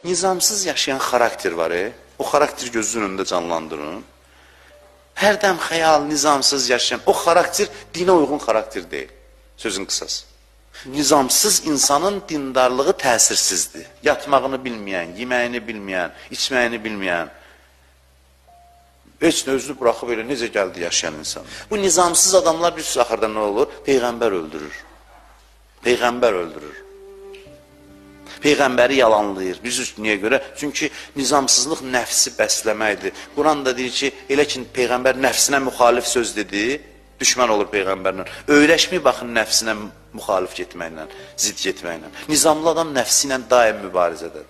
Nizamsız yaşayan xarakter var. O xarakter gözünün önündə canlandırın. Hərdən xəyal, nizamsız yaşayan, o xarakter dinə uyğun xarakter deyil. Sözün qısası. Nizamsız insanın dindarlığı təsirsizdir. Yatmağını bilməyən, yeməyini bilməyən, içməyini bilməyən, heç nə özünü buraxıb elə necə gəldi yaşayan insan. Bu nizamsız adamlar bir axırda nə olur? Peyğəmbər öldürür. Peyğəmbər öldürür. Peyğəmbəri yalanlayır. Biz niyə görə? Çünki nizamsızlıq nəfsi bəsləməkdir. Quran da deyir ki, elə ki, Peyğəmbər nəfsinə müxalif söz dedi, düşmən olur Peyğəmbərlə. Öyrəşməyib baxın nəfsinə müxalif getməklə, zid getməklə. Nizamlı adam nəfsi ilə daim mübarizədir.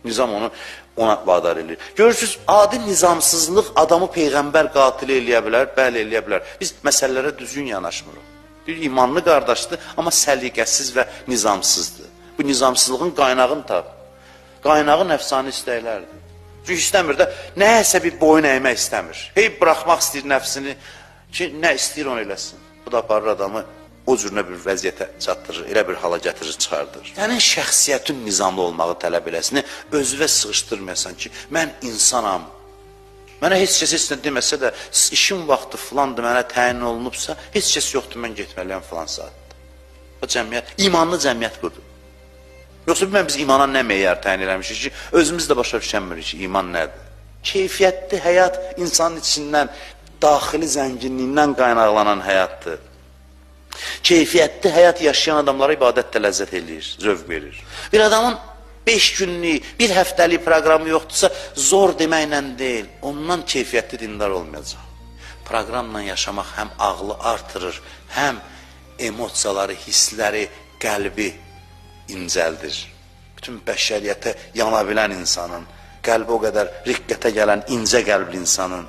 Nizam onu ona vadar edir. Görürsünüz, adi nizamsızlıq adamı Peyğəmbər qatili eləyə bilər, bəli eləyə bilər. Biz məsələlərə düzgün yanaşmırıq. Bir imanlı qardaşdır, amma səliqəsiz və nizamsızdır. Bu nizamsızlığın qaynağını tap. Qaynağı nəfsani istəklərdir. Çünki istəmir də, nəyəsə bir boyun əymək istəmir. Hey, buraxmaq istəyir nəfsini ki, nə istəyir onu eləsin. Bu da aparır adamı o cürünə bir vəziyyətə çatdırır, elə bir hala gətirir, çıxardır. Sənin şəxsiyyətin nizamlı olmağı tələb eləsini özünə sığışdırmayasan ki, mən insanam. Mənə heç kəs heç nə deməsə də, işin vaxtı filandır, mənə təyin olunubsa, heç kəs yoxdur, mən getməliyəm filan saatda. O cəmiyyət, imanlı cəmiyyət budur. Yoxsa biz imana nə meyar təyin eləmişik ki, özümüz də başa düşənmirik ki, iman nədir? Keyfiyyətli həyat insanın içindən, daxili zənginliyindən qaynaqlanan həyatdır. Keyfiyyətli həyat yaşayan adamlara ibadət də ləzzət eləyir, zövq verir. Bir adamın 5 günlük, bir həftəlik proqramı yoxdursa, zor deməklə deyil, ondan keyfiyyətli dindar olmayacaq. Proqramla yaşamaq həm ağlı artırır, həm emosiyaları, hissləri, qəlbi incəldir. Bütün bəşəriyyətə yana bilən insanın, qəlbi o qədər riqqətə gələn, incə qəlbli insanın.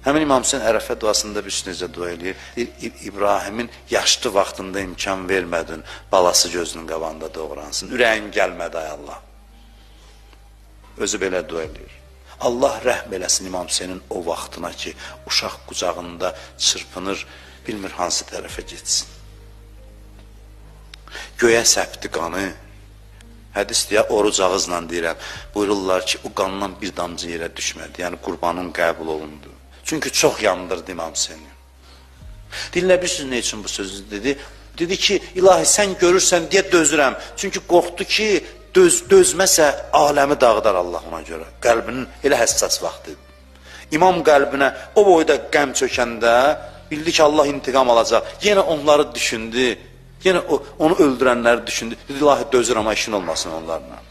Həmin İmam Hüseyin Ərəfə duasında bir necə dua eləyir. İbrahimin yaşlı vaxtında imkan vermədin, balası gözünün qabağında doğransın. Ürəyin gəlmədi ay Allah. Özü belə dua eləyir. Allah rəhm eləsin İmam Hüseynin o vaxtına ki, uşaq qucağında çırpınır, bilmir hansı tərəfə getsin. Göyə səpdi qanı, hədis deyə oruc ağızla deyirəm, buyururlar ki, o qandan bir damcı yerə düşmədi, yəni qurbanın qəbul olundu. Çünki çox yandırdı İmam Hüseyni. Dinləbilirsiniz nə üçün bu sözü dedi? Dedi ki, ilahi sən görürsən deyə dözürəm. Çünki qorxdu ki, dözməsə aləmi dağıdar Allah ona görə. Qəlbinin elə həssas vaxtı. İmam qəlbinə o boyda qəm çökəndə bildi ki, Allah intiqam alacaq. Yenə onları düşündü. Yenə onu öldürənləri düşündü. Dedi, ilahi dözür amma işin olmasın onlarla.